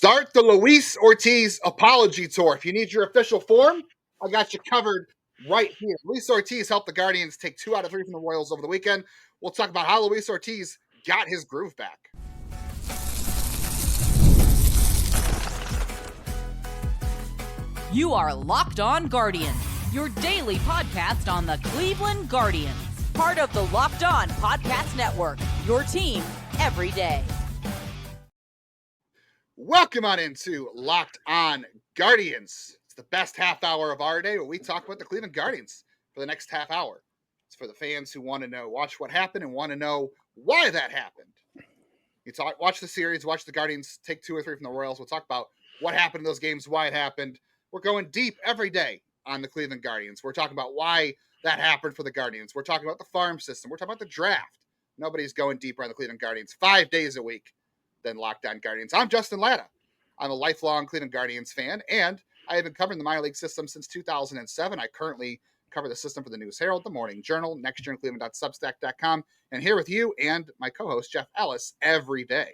Start the Luis Ortiz apology tour. If you need your official form, I got you covered right here. Luis Ortiz helped the Guardians take 2 out of 3 from the Royals over the weekend. We'll talk about how Luis Ortiz got his groove back. You are Locked On Guardians, your daily podcast on the Cleveland Guardians. Part of the Locked On Podcast Network, your team every day. Welcome on into Locked On Guardians. It's the best half hour of our day where we talk about the Cleveland Guardians for the next half hour. It's for the fans who want to know, watch what happened and want to know why that happened. Watch the series, watch the Guardians take 2 or 3 from the Royals. We'll talk about what happened in those games, why it happened. We're going deep every day on the Cleveland Guardians. We're talking about why that happened for the Guardians. We're talking about the farm system. We're talking about the draft. Nobody's going deeper on the Cleveland Guardians 5 days a week than Locked On Guardians. I'm Justin Latta. I'm a lifelong Cleveland Guardians fan, and I have been covering the minor league system since 2007. I currently cover the system for the News Herald, the Morning Journal, nextgencleveland.substack.com, and here with you and my co-host, Jeff Ellis, every day.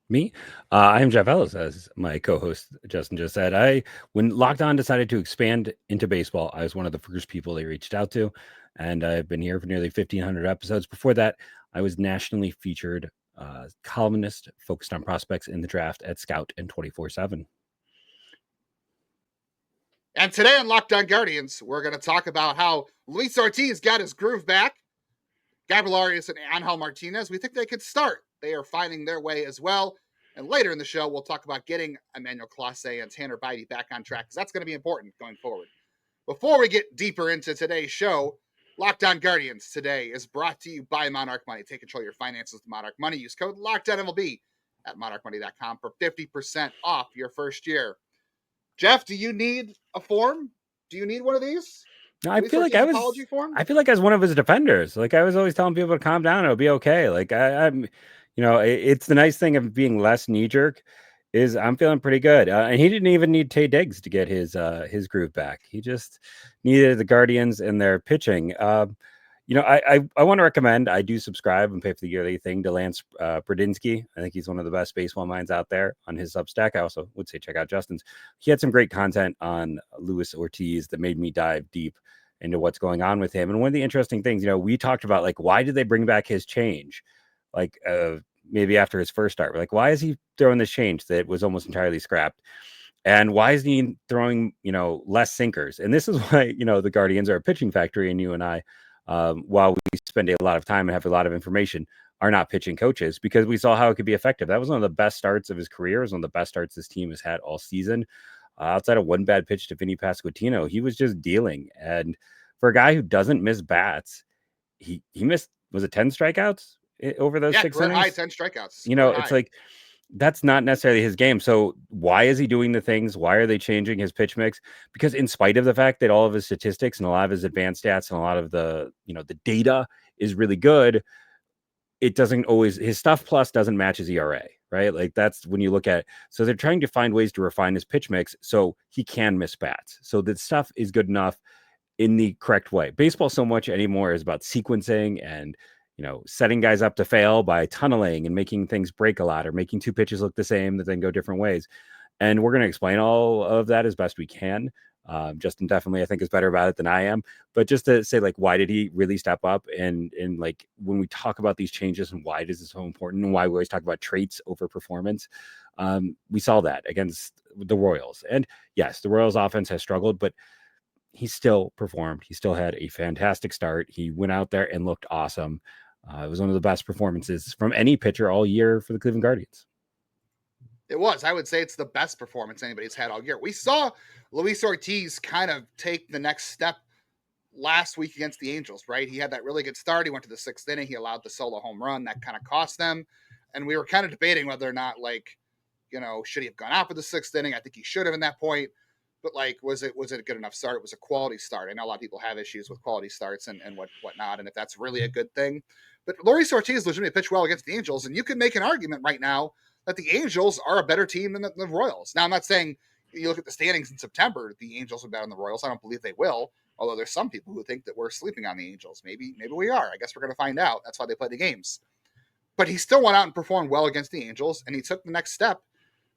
Me? I'm Jeff Ellis, as my co-host Justin just said. When Locked On decided to expand into baseball, I was one of the first people they reached out to, and I've been here for nearly 1,500 episodes. Before that, I was nationally featured columnist focused on prospects in the draft at Scout and 24/7. And today on Locked On Guardians, we're going to talk about how Luis Ortiz got his groove back. Gabriel Arias and Angel Martinez, we think they could start. They are finding their way as well. And later in the show, we'll talk about getting Emmanuel Clase and Tanner Bibee back on track, because that's going to be important going forward. Before we get deeper into today's show, Locked On Guardians today is brought to you by Monarch Money. Take control of your finances with Monarch Money. Use code LOCKEDONMLB at monarchmoney.com for 50% off your first year. Jeff, do you need a form? Do you need one of these? No, I feel like I was one of his defenders. Like, I was always telling people to calm down. It'll be okay. Like, I'm, it's the nice thing of being less knee jerk is I'm feeling pretty good. And he didn't even need Tay Diggs to get his groove back. He just needed the Guardians and their pitching. I want to recommend, I do subscribe and pay for the yearly thing to Lance Bradinsky. I think he's one of the best baseball minds out there on his Substack. I also would say check out Justin's. He had some great content on Luis Ortiz that made me dive deep into what's going on with him. And one of the interesting things, we talked about, like, why did they bring back his change? Like, maybe after his first start, we're like, why is he throwing this change that was almost entirely scrapped? And why is he throwing, less sinkers? And this is why, the Guardians are a pitching factory, and you and I, while we spend a lot of time and have a lot of information, are not pitching coaches, because we saw how it could be effective. That was one of the best starts of his career. It was one of the best starts this team has had all season. Outside of one bad pitch to Vinny Pasquantino, he was just dealing. And for a guy who doesn't miss bats, he missed, was it 10 strikeouts over those 6 innings? High 10 strikeouts. It's like, that's not necessarily his game. So why is he doing the things? Why are they changing his pitch mix? Because in spite of the fact that all of his statistics and a lot of his advanced stats and a lot of the, the data is really good, it doesn't always, his stuff plus doesn't match his ERA, right? Like, that's when you look at it. So they're trying to find ways to refine his pitch mix so he can miss bats. So the stuff is good enough in the correct way. Baseball so much anymore is about sequencing and, setting guys up to fail by tunneling and making things break a lot, or making 2 pitches look the same that then go different ways. And we're going to explain all of that as best we can. Justin definitely, I think, is better about it than I am. But just to say, like, why did he really step up? And like, when we talk about these changes and why this is so important and why we always talk about traits over performance, we saw that against the Royals. And yes, the Royals offense has struggled, but he still performed. He still had a fantastic start. He went out there and looked awesome. It was one of the best performances from any pitcher all year for the Cleveland Guardians. It was. I would say it's the best performance anybody's had all year. We saw Luis Ortiz kind of take the next step last week against the Angels, right? He had that really good start. He went to the 6th inning. He allowed the solo home run. That kind of cost them. And we were kind of debating whether or not, should he have gone out for the 6th inning? I think he should have in that point. But, was it a good enough start? It was a quality start. I know a lot of people have issues with quality starts and whatnot, and if that's really a good thing. But Luis Ortiz legitimately pitched well against the Angels, and you could make an argument right now that the Angels are a better team than the Royals. Now, I'm not saying you look at the standings in September, the Angels are better than the Royals. I don't believe they will, although there's some people who think that we're sleeping on the Angels. Maybe we are. I guess we're going to find out. That's why they play the games. But he still went out and performed well against the Angels, and he took the next step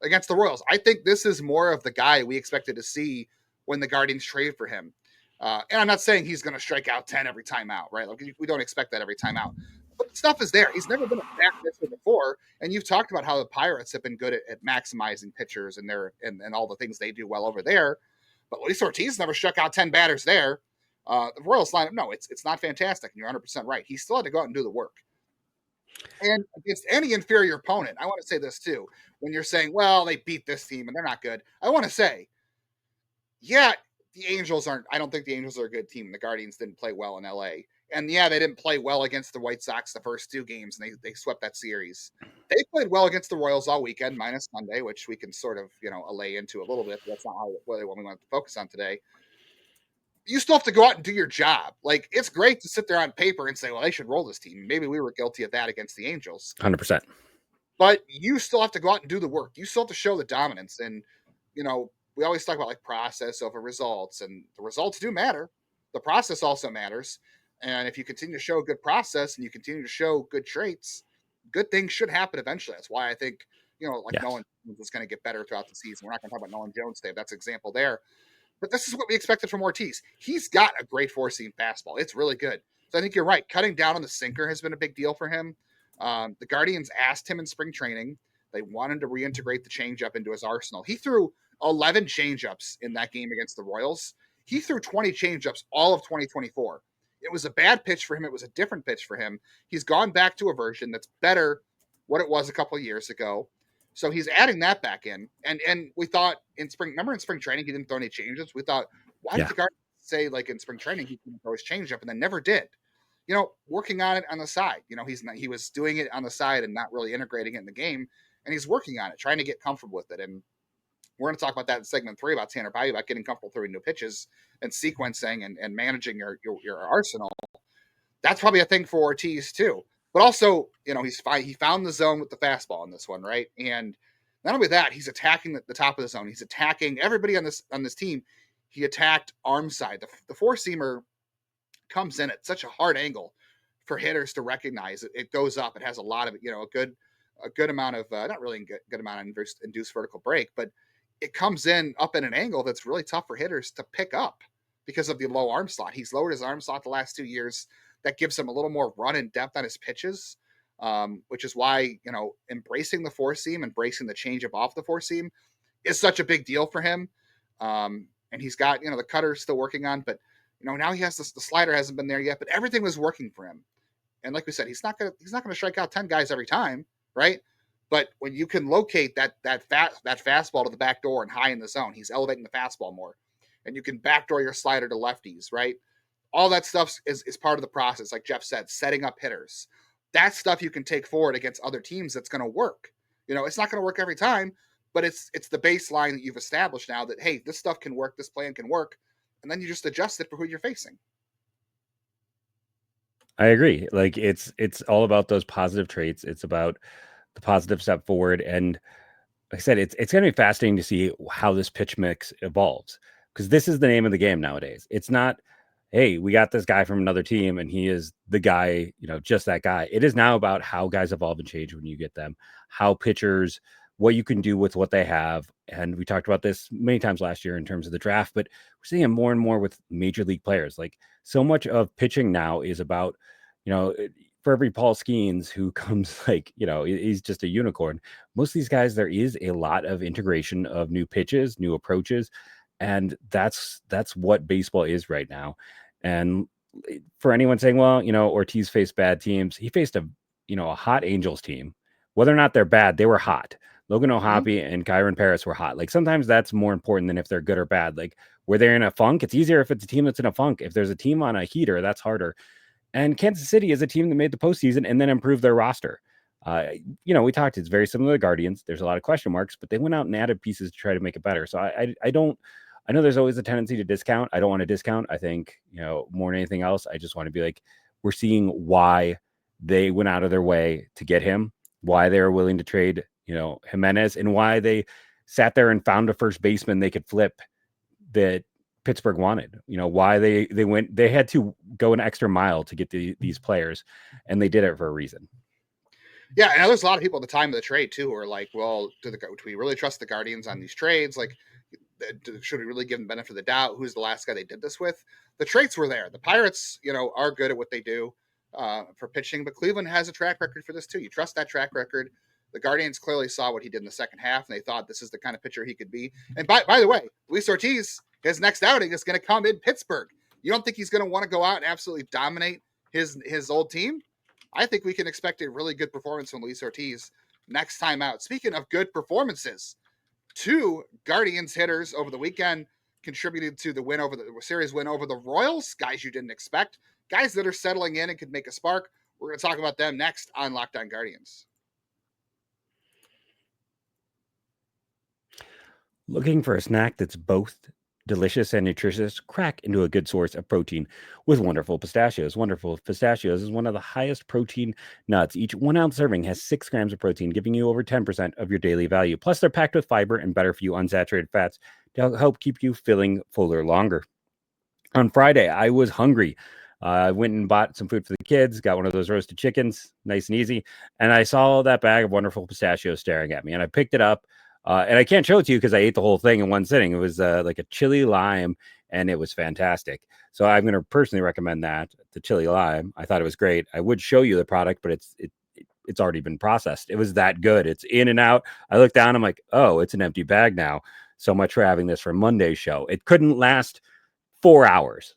against the Royals. I think this is more of the guy we expected to see when the Guardians traded for him. And I'm not saying he's going to strike out 10 every time out, right? Like, we don't expect that every time out. But the stuff is there. He's never been a bad pitcher before. And you've talked about how the Pirates have been good at maximizing pitchers and and all the things they do well over there. But Luis Ortiz never struck out 10 batters there. The Royals lineup, no, it's not fantastic. And you're 100% right. He still had to go out and do the work. And against any inferior opponent, I want to say this too. When you're saying, well, they beat this team and they're not good, I want to say, yeah, the Angels aren't. I don't think the Angels are a good team. The Guardians didn't play well in LA. And yeah, they didn't play well against the White Sox the first 2 games, and they swept that series. They played well against the Royals all weekend, minus Sunday, which we can sort of, allay into a little bit. But that's not what we want to focus on today. You still have to go out and do your job. Like, it's great to sit there on paper and say, well, they should roll this team. Maybe we were guilty of that against the Angels. 100%. But you still have to go out and do the work. You still have to show the dominance. And, we always talk about like process over results, and the results do matter. The process also matters. And if you continue to show a good process and you continue to show good traits, good things should happen eventually. That's why I think, Nolan is going to get better throughout the season. We're not going to talk about Nolan Jones today. That's an example there. But this is what we expected from Ortiz. He's got a great 4-seam fastball. It's really good. So I think you're right. Cutting down on the sinker has been a big deal for him. The Guardians asked him in spring training. They wanted to reintegrate the changeup into his arsenal. He threw 11 changeups in that game against the Royals. He threw 20 changeups all of 2024. It was a bad pitch for him. It was a different pitch for him. He's gone back to a version that's better what it was a couple of years ago. So he's adding that back in. And we thought in spring training, he didn't throw any changes. We thought, why did the Guardians say like in spring training, he can throw his changeup, and then never did? Working on it on the side. He was doing it on the side and not really integrating it in the game. And he's working on it, trying to get comfortable with it. And we're going to talk about that in segment 3 about Tanner Bibee, about getting comfortable throwing new pitches and sequencing and managing your arsenal. That's probably a thing for Ortiz too. But also, he's fine. He found the zone with the fastball in this one, right? And not only that, he's attacking the top of the zone. He's attacking everybody on this team. He attacked arm side. The 4-seamer comes in at such a hard angle for hitters to recognize. It goes up. It has a lot of, a good amount of, not really a good amount of induced vertical break, but it comes in up at an angle that's really tough for hitters to pick up because of the low arm slot. He's lowered his arm slot the last 2 years. That gives him a little more run and depth on his pitches, which is why, embracing the 4-seam, embracing the changeup off the 4-seam is such a big deal for him. And he's got, the cutter still working on, but, now he has the slider hasn't been there yet, but everything was working for him. And like we said, he's not going to strike out 10 guys every time, right? But when you can locate that fastball to the back door and high in the zone, he's elevating the fastball more. And you can backdoor your slider to lefties, right? All that stuff is part of the process, like Jeff said, setting up hitters. That stuff you can take forward against other teams that's going to work. It's not going to work every time, but it's the baseline that you've established now that, hey, this stuff can work, this plan can work, and then you just adjust it for who you're facing. I agree. Like it's all about those positive traits. It's about the positive step forward. And like I said, it's going to be fascinating to see how this pitch mix evolves, because this is the name of the game nowadays. It's not, hey, we got this guy from another team and he is the guy, just that guy. It is now about how guys evolve and change when you get them, how pitchers, what you can do with what they have. And we talked about this many times last year in terms of the draft, but we're seeing it more and more with major league players. Like, so much of pitching now is about, for every Paul Skeens who comes, like, he's just a unicorn. Most of these guys, there is a lot of integration of new pitches, new approaches. And that's what baseball is right now. And for anyone saying, well, Ortiz faced bad teams, he faced a hot Angels team. Whether or not they're bad, they were hot. Logan O'Hoppe and Kyron Paris were hot. Like, sometimes that's more important than if they're good or bad. Like, where they're in a funk, it's easier if it's a team that's in a funk. If there's a team on a heater, that's harder. And Kansas City is a team that made the postseason and then improved their roster. We talked, it's very similar to the Guardians. There's a lot of question marks, but they went out and added pieces to try to make it better. So I know there's always a tendency to discount. I don't want to discount. I think, more than anything else, I just want to be like, we're seeing why they went out of their way to get him, why they were willing to trade, Jimenez, and why they sat there and found a first baseman they could flip that Pittsburgh wanted. Why they had to go an extra mile to get these players, and they did it for a reason. Yeah, and there's a lot of people at the time of the trade too who are like, well, do we really trust the Guardians on these trades? Like, should we really give them benefit of the doubt? Who's the last guy they did this with? The traits were there. The Pirates, are good at what they do for pitching, but Cleveland has a track record for this too. You trust that track record. The Guardians clearly saw what he did in the second half, and they thought this is the kind of pitcher he could be. And by the way, Luis Ortiz, his next outing is going to come in Pittsburgh. You don't think he's going to want to go out and absolutely dominate his old team? I think we can expect a really good performance from Luis Ortiz next time out. Speaking of good performances, 2 Guardians hitters over the weekend contributed to the series win over the Royals. Guys you didn't expect, guys that are settling in and could make a spark. We're going to talk about them next on Locked On Guardians. Looking for a snack that's both delicious and nutritious? Crack into a good source of protein with Wonderful Pistachios. Wonderful Pistachios is one of the highest protein nuts. Each 1 ounce serving has 6 grams of protein, giving you over 10% of your daily value. Plus, they're packed with fiber and better for you unsaturated fats to help keep you feeling fuller longer. On Friday, I was hungry. I went and bought some food for the kids, got one of those roasted chickens, nice and easy. And I saw that bag of Wonderful Pistachios staring at me, and I picked it up. And I can't show it to you because I ate the whole thing in one sitting. It was like a chili lime, and it was fantastic. So I'm going to personally recommend that, the chili lime. I thought it was great. I would show you the product, but it's already been processed. It was that good. It's in and out. I looked down. I'm like, oh, it's an empty bag now. So much for having this for Monday's show. It couldn't last 4 hours.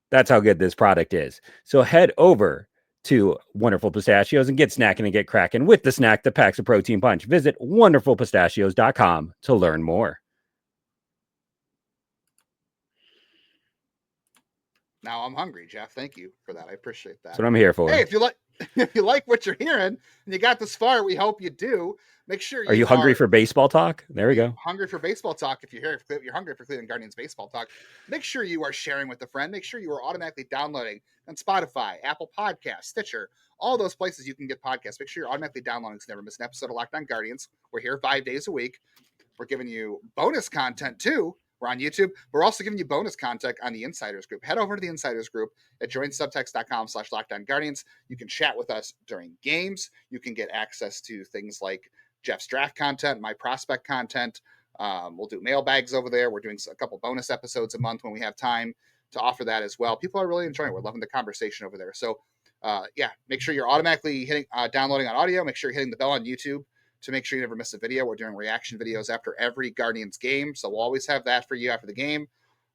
That's how good this product is. So head over to Wonderful Pistachios and get snacking and get cracking with the snack that packs a protein punch. Visit wonderfulpistachios.com to learn more. Now I'm hungry, Jeff. Thank you for that. I appreciate that. That's what I'm here for. Hey, if you like what you're hearing and you got this far, we hope you do. Make sure Are you hungry for baseball talk? There we go. Hungry for baseball talk. If you're hungry for Cleveland Guardians baseball talk, make sure you are sharing with a friend. Make sure you are automatically downloading on Spotify, Apple Podcasts, Stitcher, all those places you can get podcasts. Make sure you're automatically downloading so you never miss an episode of Locked On Guardians. We're here 5 days a week. We're giving you bonus content too. We're on YouTube. We're also giving you bonus content on the Insiders Group. Head over to the Insiders Group at joinsubtext.com/LockedOnGuardians. You can chat with us during games. You can get access to things like Jeff's draft content, my prospect content. We'll do mailbags over there. We're doing a couple bonus episodes a month when we have time to offer that as well. People are really enjoying it. We're loving the conversation over there. So, make sure you're automatically hitting downloading on audio. Make sure you're hitting the bell on YouTube to make sure you never miss a video. We're doing reaction videos after every Guardians game, so we'll always have that for you after the game.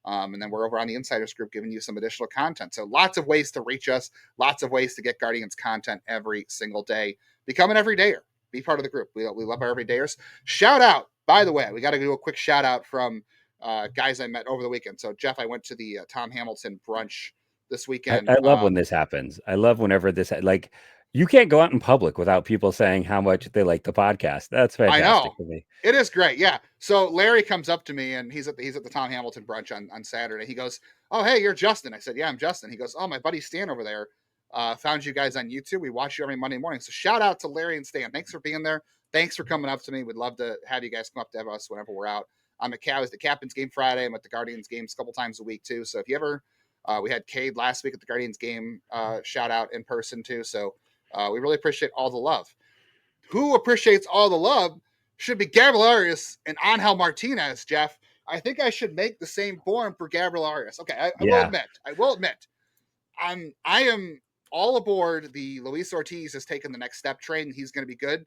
And then we're over on the Insiders Group giving you some additional content. So lots of ways to reach us, lots of ways to get Guardians content every single day. Become an everydayer. Be part of the group. We love our everydayers. Shout out, by the way, we got to do a quick shout out from guys I met over the weekend. So, Jeff, I went to the Tom Hamilton brunch this weekend. I love when this happens. I love whenever this, like, you can't go out in public without people saying how much they like the podcast. That's fantastic for me. It is great. Yeah. So Larry comes up to me and he's at the Tom Hamilton brunch on Saturday. He goes, "Oh, hey, you're Justin." I said, "Yeah, I'm Justin." He goes, "Oh, my buddy Stan over there found you guys on YouTube. We watch you every Monday morning." So shout out to Larry and Stan. Thanks for being there. Thanks for coming up to me. We'd love to have you guys come up to us whenever we're out. I'm at the Captain's game Friday. I'm at the Guardians games a couple times a week too. So if you ever, we had Cade last week at the Guardians game, shout out in person too. So we really appreciate all the love. Who appreciates all the love should be Gabriel Arias and Angel Martinez, Jeff. I think I should make the same form for Gabriel Arias. Okay, I will admit, I am all aboard the Luis Ortiz has taken the next step train, and he's going to be good.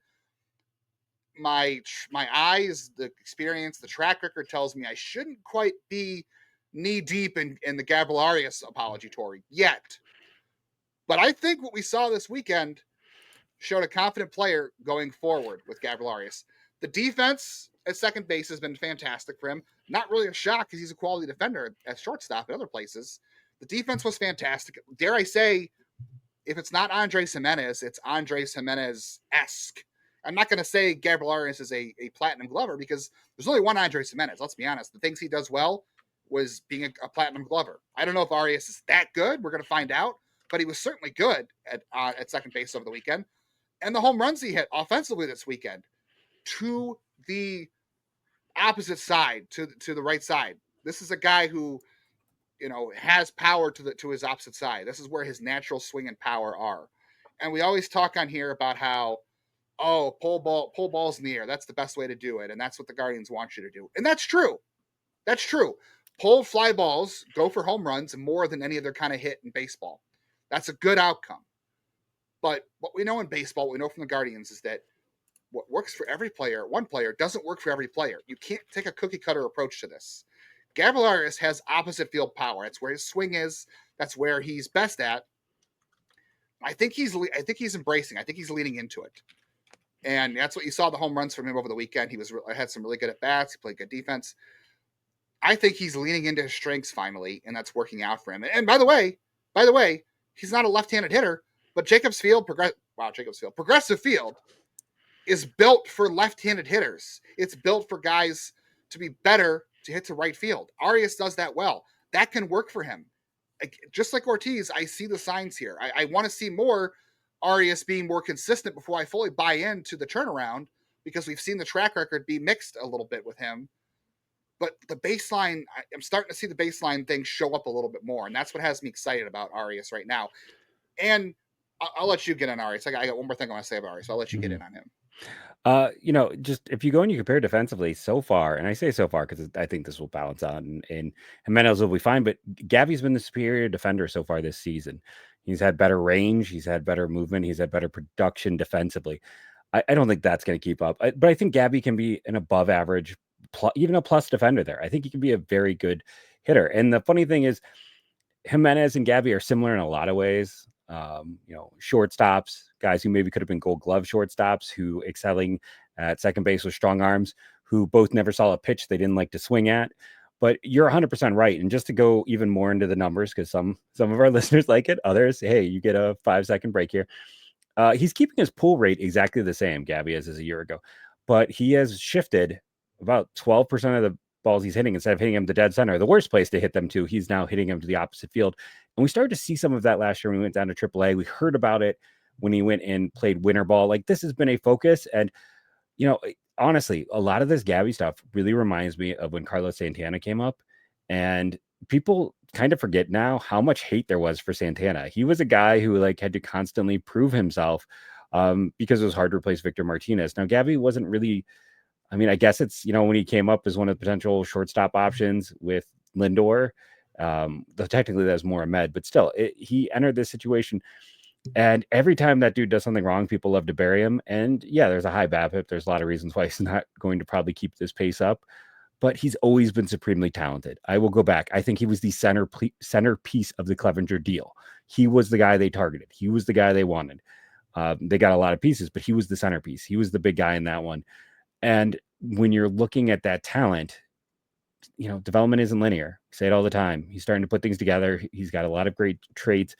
My eyes, the experience, the track record tells me I shouldn't quite be knee deep in the Gabriel Arias apology tour yet. But I think what we saw this weekend showed a confident player going forward with Gabriel Arias. The defense at second base has been fantastic for him. Not really a shock because he's a quality defender at shortstop and other places. The defense was fantastic. Dare I say, if it's not Andres Gimenez, it's Andres Gimenez-esque. I'm not going to say Gabriel Arias is a platinum glover because there's only one Andres Gimenez. Let's be honest. The things he does well was being a platinum glover. I don't know if Arias is that good. We're going to find out. But he was certainly good at second base over the weekend. And the home runs he hit offensively this weekend to the opposite side, to the right side. This is a guy who, has power to his opposite side. This is where his natural swing and power are. And we always talk on here about how oh, pull balls in the air. That's the best way to do it. And that's what the Guardians want you to do. And that's true. That's true. Pull fly balls, go for home runs more than any other kind of hit in baseball. That's a good outcome. But what we know in baseball, what we know from the Guardians is that what works for every player, one player, doesn't work for every player. You can't take a cookie cutter approach to this. Gabriel Arias has opposite field power. That's where his swing is. That's where he's best at. I think he's embracing. I think he's leaning into it. And that's what you saw the home runs from him over the weekend. He had some really good at bats. He played good defense. I think he's leaning into his strengths finally, and that's working out for him. And by the way, he's not a left-handed hitter, but Progressive Field is built for left-handed hitters. It's built for guys to be better to hit to right field. Arias does that well. That can work for him. Just like Ortiz, I see the signs here. I want to see more Arias being more consistent before I fully buy into the turnaround, because we've seen the track record be mixed a little bit with him. But the baseline, I'm starting to see the baseline thing show up a little bit more, and that's what has me excited about Arias right now. And I'll let you get on Arias. I got one more thing I want to say about Arias, so I'll let you get in on him. Just if you go and you compare defensively so far, and I say so far because I think this will balance out, and Jimenez will be fine, but Gabby's been the superior defender so far this season. He's had better range, he's had better movement, he's had better production defensively. I don't think that's going to keep up, but I think Gabby can be an above average, even a plus defender there. I think he can be a very good hitter. And the funny thing is, Jimenez and Gabby are similar in a lot of ways. Shortstops, guys who maybe could have been Gold Glove shortstops, who excelling at second base with strong arms, who both never saw a pitch they didn't like to swing at. But you're 100% right. And just to go even more into the numbers, because some of our listeners like it, others, hey, you get a 5-second break here. He's keeping his pull rate exactly the same, Gabby, as a year ago, but he has shifted about 12% of the balls he's hitting. Instead of hitting him to dead center, the worst place to hit them to, he's now hitting him to the opposite field. And we started to see some of that last year when we went down to AAA. We heard about it when he went and played winter ball. Like, this has been a focus. And, honestly, a lot of this Gabby stuff really reminds me of when Carlos Santana came up. And people kind of forget now how much hate there was for Santana. He was a guy who had to constantly prove himself because it was hard to replace Victor Martinez. Now, Gabby wasn't really, I guess it's, when he came up as one of the potential shortstop options with Lindor, though technically that was more Ahmed, but still, he entered this situation. And every time that dude does something wrong, people love to bury him. And yeah, there's a high BABIP. There's a lot of reasons why he's not going to probably keep this pace up, but he's always been supremely talented. I will go back. I think he was the centerpiece of the Clevenger deal. He was the guy they targeted. He was the guy they wanted. They got a lot of pieces, but he was the centerpiece. He was the big guy in that one. And when you're looking at that talent, development isn't linear. I say it all the time. He's starting to put things together. He's got a lot of great traits,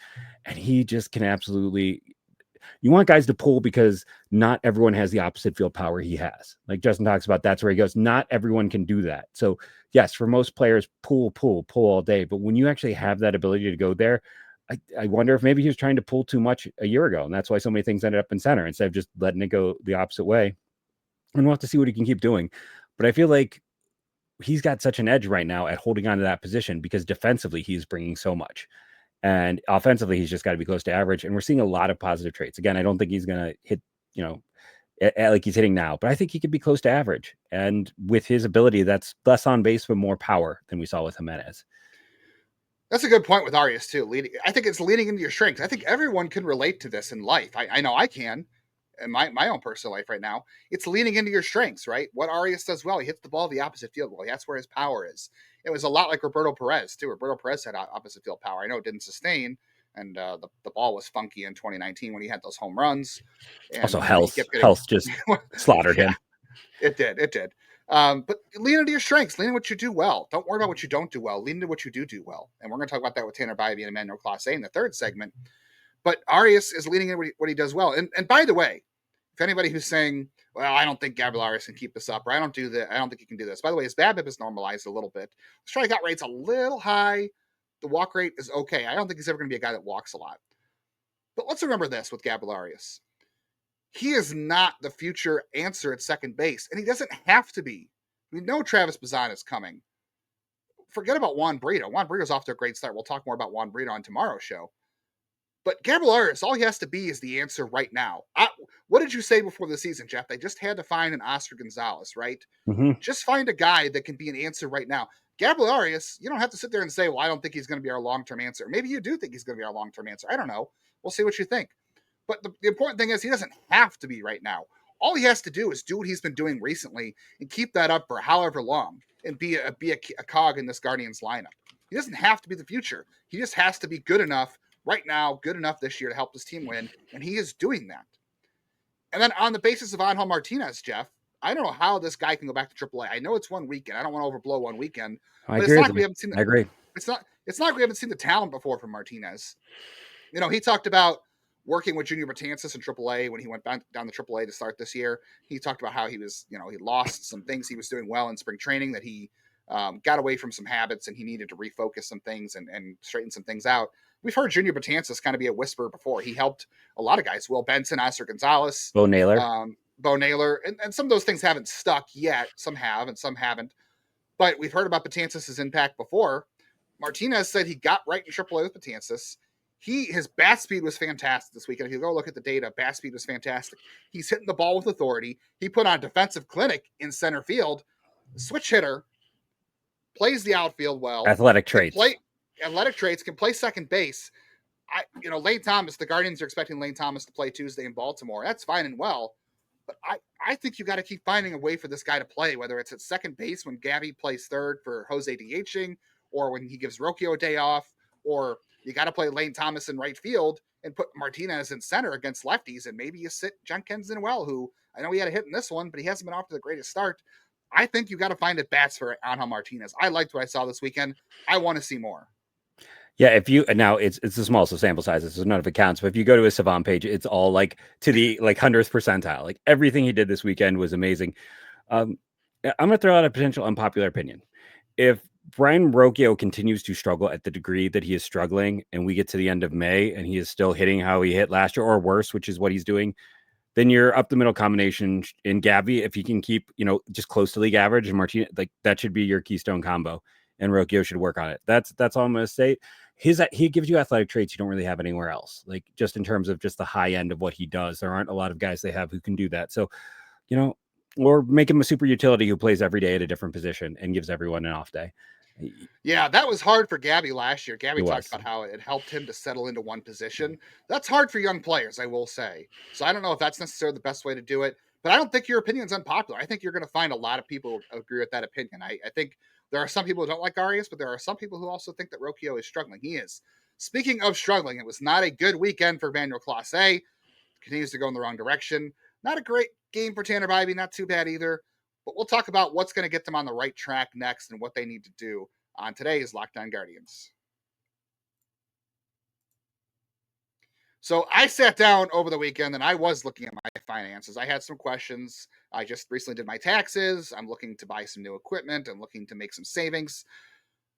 and he just can absolutely. You want guys to pull because not everyone has the opposite field power he has. Like Justin talks about, that's where he goes. Not everyone can do that. So yes, for most players, pull all day. But when you actually have that ability to go there, I wonder if maybe he was trying to pull too much a year ago, and that's why so many things ended up in center instead of just letting it go the opposite way. And we'll have to see what he can keep doing. But I feel like he's got such an edge right now at holding on to that position because defensively he's bringing so much. And offensively, he's just got to be close to average. And we're seeing a lot of positive traits. Again, I don't think he's going to hit, like he's hitting now, but I think he could be close to average. And with his ability, that's less on base, but more power than we saw with Jimenez. That's a good point with Arias too. I think it's leaning into your strengths. I think everyone can relate to this in life. I know I can. In my own personal life right now, it's leaning into your strengths, right? What Arias does well, he hits the ball the opposite field well. That's where his power is. It was a lot like Roberto Perez too. Roberto Perez had opposite field power. I know it didn't sustain, and the ball was funky in 2019 when he had those home runs. And, also, health just slaughtered him. It did. But lean into your strengths. Lean into what you do well. Don't worry about what you don't do well. Lean into what you do well. And we're going to talk about that with Tanner Bibee and Emmanuel Clase in the third segment. But Arias is leaning in what he does well. And by the way, if anybody who's saying, well, I don't think Gabriel Arias can keep this up, or I don't think he can do this. By the way, his BABIP is normalized a little bit. His strikeout rate's a little high. The walk rate is okay. I don't think he's ever going to be a guy that walks a lot. But let's remember this with Gabriel Arias. He is not the future answer at second base, and he doesn't have to be. We know Travis Bazan is coming. Forget about Juan Brito. Juan Brito's off to a great start. We'll talk more about Juan Brito on tomorrow's show. But Gabriel Arias, all he has to be is the answer right now. What did you say before the season, Jeff? They just had to find an Oscar Gonzalez, right? Mm-hmm. Just find a guy that can be an answer right now. Gabriel Arias, you don't have to sit there and say, well, I don't think he's going to be our long-term answer. Maybe you do think he's going to be our long-term answer. I don't know. We'll see what you think. But the important thing is he doesn't have to be right now. All he has to do is do what he's been doing recently and keep that up for however long and be a cog in this Guardians lineup. He doesn't have to be the future. He just has to be good enough right now, good enough this year to help this team win, and he is doing that. And then on the basis of Angel Martinez, Jeff, I don't know how this guy can go back to AAA. I know it's one weekend. I don't want to overblow one weekend. I agree. I agree. It's not like we haven't seen the talent before from Martinez. You know, he talked about working with Junior Betances in AAA when he went down to AAA to start this year. He talked about how he was, he lost some things he was doing well in spring training, that he got away from some habits and he needed to refocus some things and straighten some things out. We've heard Junior Betances kind of be a whisperer before. He helped a lot of guys. Will Benson, Oscar Gonzalez. Bo Naylor. And some of those things haven't stuck yet. Some have and some haven't. But we've heard about Betances' impact before. Martinez said he got right in AAA with Betances. His bat speed was fantastic this weekend. If you go look at the data, bat speed was fantastic. He's hitting the ball with authority. He put on a defensive clinic in center field. Switch hitter, plays the outfield well. Athletic traits, can play second base. Lane Thomas, the Guardians are expecting Lane Thomas to play Tuesday in Baltimore. That's fine and well. But I think you got to keep finding a way for this guy to play, whether it's at second base when Gabby plays third for Jose DHing, or when he gives Rocchio a day off, or you got to play Lane Thomas in right field and put Martinez in center against lefties, and maybe you sit John Kenson-Well, who I know he had a hit in this one, but he hasn't been off to the greatest start. I think you got to find at bats for Angel Martinez. I liked what I saw this weekend. I want to see more. Yeah, now it's the smallest of sample sizes, so none of it counts. But if you go to his Savant page, it's all like to the 100th percentile. Like everything he did this weekend was amazing. I'm gonna throw out a potential unpopular opinion. If Brian Rocchio continues to struggle at the degree that he is struggling, and we get to the end of May and he is still hitting how he hit last year or worse, which is what he's doing, then you're up the middle combination in Gabby. If he can keep, just close to league average, and Martinez, that should be your keystone combo, and Rocchio should work on it. That's all I'm going to say. He gives you athletic traits you don't really have anywhere else. Like just in terms of just the high end of what he does, there aren't a lot of guys they have who can do that. So, or make him a super utility who plays every day at a different position and gives everyone an off day. Yeah, that was hard for Gabby last year. Gabby talked about how it helped him to settle into one position. That's hard for young players, I will say. So I don't know if that's necessarily the best way to do it, but I don't think your opinion's unpopular. I think you're going to find a lot of people who agree with that opinion. I think there are some people who don't like Arias, but there are some people who also think that Rocchio is struggling. He is. Speaking of struggling, it was not a good weekend for Emmanuel Clase. Continues to go in the wrong direction. Not a great game for Tanner Bibee, not too bad either. But we'll talk about what's going to get them on the right track next and what they need to do on today's Locked On Guardians. So I sat down over the weekend and I was looking at my finances. I had some questions. I just recently did my taxes. I'm looking to buy some new equipment and looking to make some savings.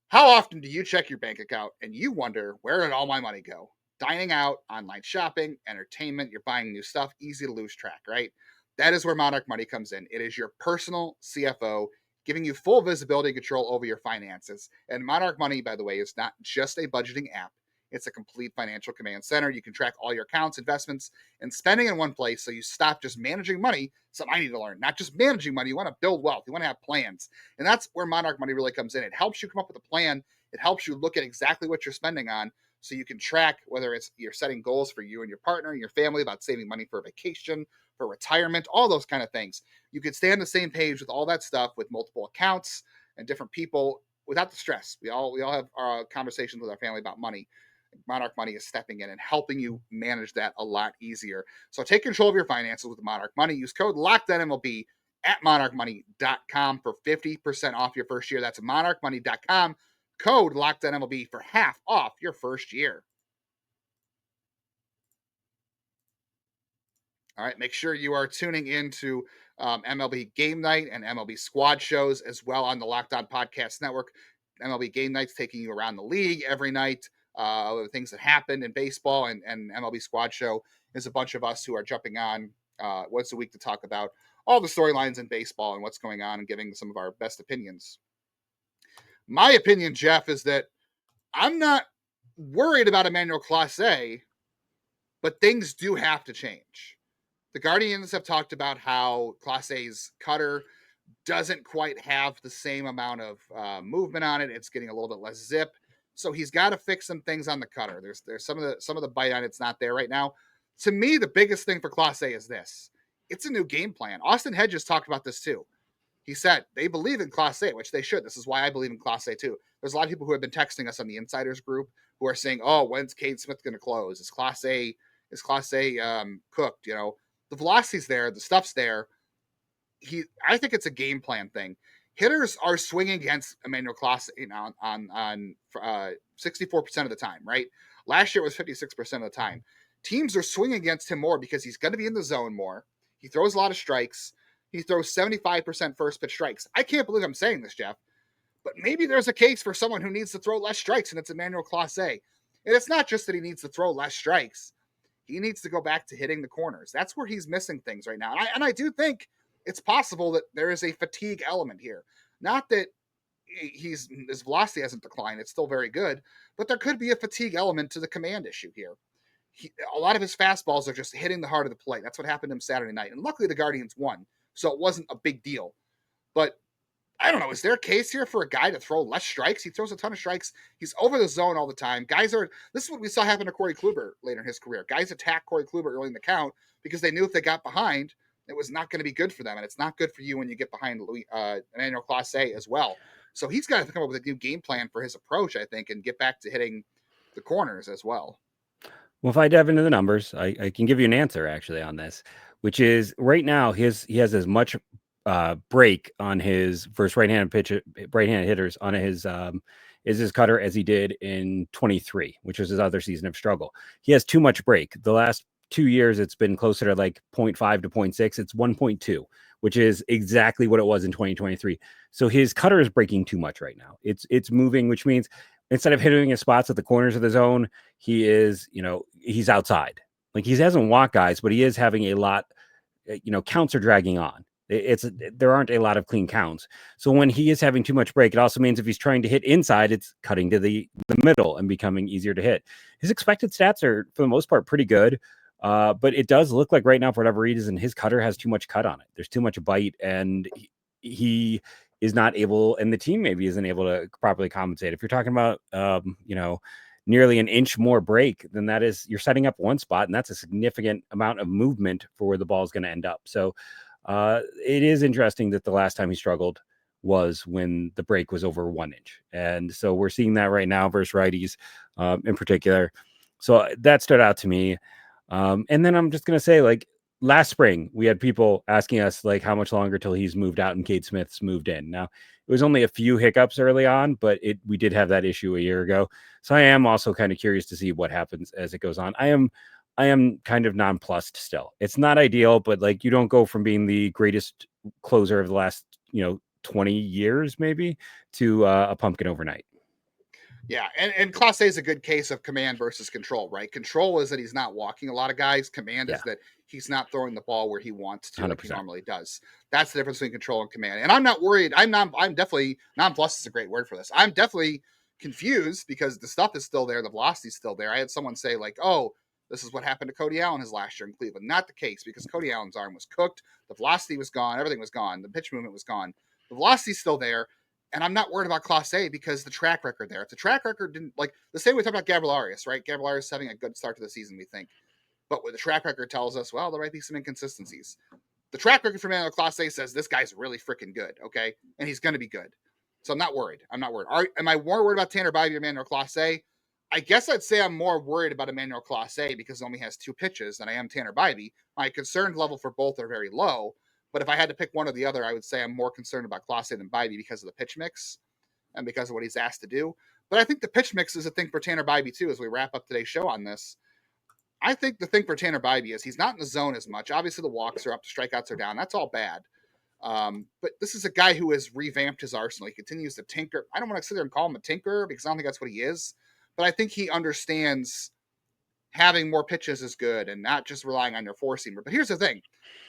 How often do you check your bank account and you wonder, where did all my money go? Dining out, online shopping, entertainment, you're buying new stuff, easy to lose track, right? That is where Monarch Money comes in. It is your personal CFO giving you full visibility and control over your finances. And Monarch Money, by the way, is not just a budgeting app. It's a complete financial command center. You can track all your accounts, investments, and spending in one place so you stop just managing money. Something I need to learn. Not just managing money. You want to build wealth. You want to have plans. And that's where Monarch Money really comes in. It helps you come up with a plan. It helps you look at exactly what you're spending on so you can track whether it's you're setting goals for you and your partner and your family about saving money for a vacation, for retirement, all those kind of things. You can stay on the same page with all that stuff with multiple accounts and different people without the stress. We all have conversations with our family about money. Monarch Money is stepping in and helping you manage that a lot easier. So take control of your finances with Monarch Money. Use code LOCKEDONMLB at monarchmoney.com for 50% off your first year. That's monarchmoney.com. Code LOCKEDONMLB for half off your first year. All right, make sure you are tuning into MLB Game Night and MLB Squad shows as well on the Locked On Podcast Network. MLB Game Night's taking you around the league every night. The things that happened in baseball and MLB Squad Show is a bunch of us who are jumping on once a week to talk about all the storylines in baseball and what's going on and giving some of our best opinions. My opinion, Jeff, is that I'm not worried about Emmanuel Clase but things do have to change. The Guardians have talked about how Clase's cutter doesn't quite have the same amount of movement on it. It's getting a little bit less zip. So he's got to fix some things on the cutter. There's some of the bite on it's not there right now. To me, the biggest thing for Clase is this. It's a new game plan. Austin Hedges talked about this too. He said they believe in Clase, which they should. This is why I believe in Clase too. There's a lot of people who have been texting us on the insiders group who are saying, "Oh, when's Cade Smith going to close? Is Clase cooked? You know, the velocity's there, the stuff's there." I think it's a game plan thing. Hitters are swinging against Emmanuel Clase on 64% of the time, right? Last year it was 56% of the time. Teams are swinging against him more because he's going to be in the zone more. He throws a lot of strikes. He throws 75% first pitch strikes. I can't believe I'm saying this, Jeff, but maybe there's a case for someone who needs to throw less strikes, and it's Emmanuel Clase. And it's not just that he needs to throw less strikes. He needs to go back to hitting the corners. That's where he's missing things right now. And I do think it's possible that there is a fatigue element here. Not that his velocity hasn't declined. It's still very good, but there could be a fatigue element to the command issue here. A lot of his fastballs are just hitting the heart of the plate. That's what happened to him Saturday night. And luckily the Guardians won, so it wasn't a big deal. But I don't know. Is there a case here for a guy to throw less strikes? He throws a ton of strikes. He's over the zone all the time. This is what we saw happen to Corey Kluber later in his career. Guys attacked Corey Kluber early in the count because they knew if they got behind, it was not going to be good for them. And it's not good for you when you get behind Emmanuel Clase as well. So he's got to come up with a new game plan for his approach, I think, and get back to hitting the corners as well. Well, if I dive into the numbers, I can give you an answer actually on this, which is right now he has as much break on his versus right-handed hitters on his cutter as he did in 23, which was his other season of struggle. He has too much break. The last 2 years, it's been closer to like 0.5 to 0.6. It's 1.2, which is exactly what it was in 2023. So his cutter is breaking too much right now. It's moving, which means instead of hitting his spots at the corners of the zone, he's outside. Like he hasn't walked guys, but he is having a lot, counts are dragging on. There aren't a lot of clean counts. So when he is having too much break, it also means if he's trying to hit inside, it's cutting to the middle and becoming easier to hit. His expected stats are, for the most part, pretty good. But it does look like right now, for whatever reason, his cutter has too much cut on it. There's too much bite, and he is not able, and the team maybe isn't able to properly compensate. If you're talking about, nearly an inch more break, then that is, you're setting up one spot, and that's a significant amount of movement for where the ball is going to end up. So it is interesting that the last time he struggled was when the break was over 1 inch. And so we're seeing that right now versus righties in particular. So that stood out to me. And then I'm just going to say, like, last spring, we had people asking us, like, how much longer till he's moved out and Cade Smith's moved in. Now, it was only a few hiccups early on, but we did have that issue a year ago. So I am also kind of curious to see what happens as it goes on. I am kind of nonplussed still. It's not ideal, but like, you don't go from being the greatest closer of the last, 20 years maybe to a pumpkin overnight. Yeah, and Clase is a good case of command versus control, right? Control is that he's not walking a lot of guys. Command is that he's not throwing the ball where he wants to, 100%. Like he normally does. That's the difference between control and command. And I'm not worried. I'm definitely, nonplussed is a great word for this. I'm definitely confused because the stuff is still there. The velocity is still there. I had someone say, like, oh, this is what happened to Cody Allen his last year in Cleveland. Not the case, because Cody Allen's arm was cooked. The velocity was gone. Everything was gone. The pitch movement was gone. The velocity's still there. And I'm not worried about Clase because the track record there. If the track record didn't, like the same we talked about Gabriel Arias, right? Gabriel Arias having a good start to the season, we think. But what the track record tells us, well, there might be some inconsistencies. The track record for Emmanuel Clase says this guy's really freaking good, okay? And he's going to be good. So I'm not worried. Am I more worried about Tanner Bibee or Emmanuel Clase? I guess I'd say I'm more worried about Emmanuel Clase because he only has 2 pitches than I am Tanner Bibee. My concern level for both are very low. But if I had to pick one or the other, I would say I'm more concerned about Clase than Bibee because of the pitch mix and because of what he's asked to do. But I think the pitch mix is a thing for Tanner Bibee too, as we wrap up today's show on this. I think the thing for Tanner Bibee is he's not in the zone as much. Obviously, the walks are up, the strikeouts are down. That's all bad. But this is a guy who has revamped his arsenal. He continues to tinker. I don't want to sit there and call him a tinker because I don't think that's what he is. But I think he understands having more pitches is good and not just relying on your four-seamer. But here's the thing.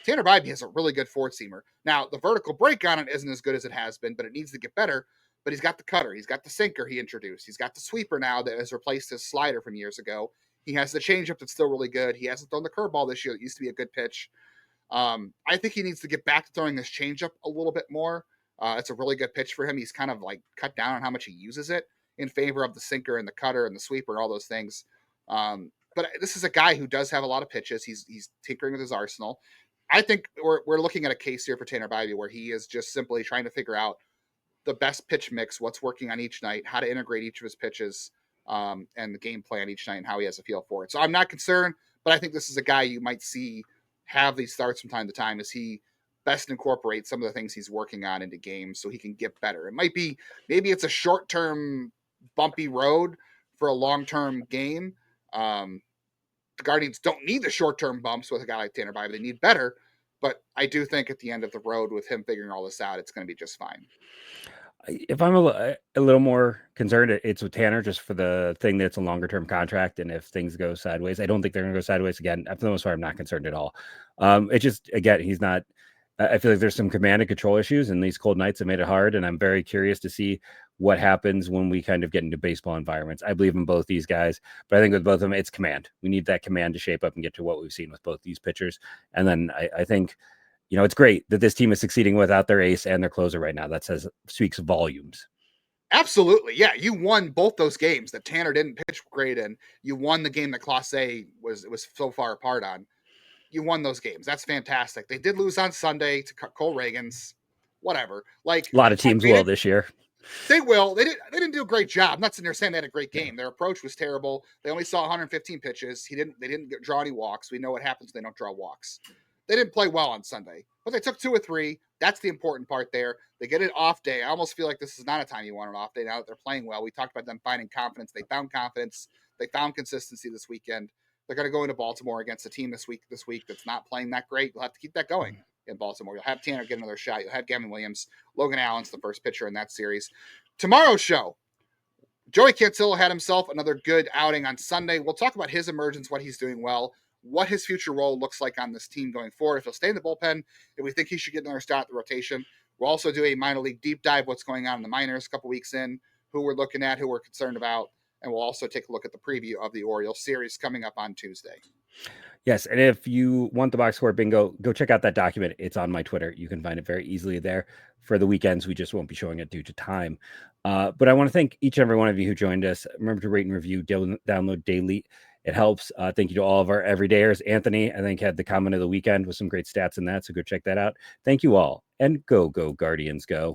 Tanner Bibee has a really good four-seamer. Now, the vertical break on it isn't as good as it has been, but it needs to get better. But he's got the cutter. He's got the sinker he introduced. He's got the sweeper now that has replaced his slider from years ago. He has the changeup that's still really good. He hasn't thrown the curveball this year. It used to be a good pitch. I think he needs to get back to throwing this changeup a little bit more. It's a really good pitch for him. He's kind of like cut down on how much he uses it in favor of the sinker and the cutter and the sweeper and all those things. But this is a guy who does have a lot of pitches. He's tinkering with his arsenal. I think we're looking at a case here for Tanner Bibee where he is just simply trying to figure out the best pitch mix, what's working on each night, how to integrate each of his pitches, and the game plan each night and how he has a feel for it. So I'm not concerned, but I think this is a guy you might see have these starts from time to time as he best incorporates some of the things he's working on into games so he can get better. It might be, maybe it's a short-term bumpy road for a long-term game. The Guardians don't need the short-term bumps with a guy like Tanner Bibee. They need better, but I do think at the end of the road with him figuring all this out, it's going to be just fine. If I'm a little more concerned, it's with Tanner just for the thing that's a longer term contract. And if things go sideways, I don't think they're going to go sideways again. For the most part, I'm not concerned at all. It just, again, he's not, I feel like there's some command and control issues, and these cold nights have made it hard. And I'm very curious to see what happens when we kind of get into baseball environments. I believe in both these guys, but I think with both of them, it's command. We need that command to shape up and get to what we've seen with both these pitchers. And then I think, it's great that this team is succeeding without their ace and their closer right now. That speaks volumes. Absolutely. Yeah. You won both those games that Tanner didn't pitch great in. You won the game that Clase was so far apart on. You won those games. That's fantastic. They did lose on Sunday to Cole Reagans. Whatever. Like, a lot of teams will this year. They will. They didn't do a great job. I'm not sitting there saying they had a great game. Their approach was terrible. They only saw 115 pitches. They didn't draw any walks. We know what happens when they don't draw walks. They didn't play well on Sunday, but they took 2 or 3. That's the important part there. They get an off day. I almost feel like this is not a time you want an off day now that they're playing well. We talked about them finding confidence. They found confidence. They found consistency this weekend. They're going to go into Baltimore against a team this week that's not playing that great. You'll have to keep that going in Baltimore. You'll have Tanner get another shot. You'll have Gavin Williams. Logan Allen's the first pitcher in that series. Tomorrow's show, Joey Cantillo had himself another good outing on Sunday. We'll talk about his emergence, what he's doing well, what his future role looks like on this team going forward. If he'll stay in the bullpen, if we think he should get another start at the rotation. We'll also do a minor league deep dive, what's going on in the minors a couple weeks in, who we're looking at, who we're concerned about. And we'll also take a look at the preview of the Orioles series coming up on Tuesday. Yes, and if you want the box score bingo, go check out that document. It's on my Twitter. You can find it very easily there. For the weekends, we just won't be showing it due to time. But I want to thank each and every one of you who joined us. Remember to rate and review, download daily. It helps. Thank you to all of our everydayers. Anthony, I think, had the comment of the weekend with some great stats in that, so go check that out. Thank you all, and go Guardians, go.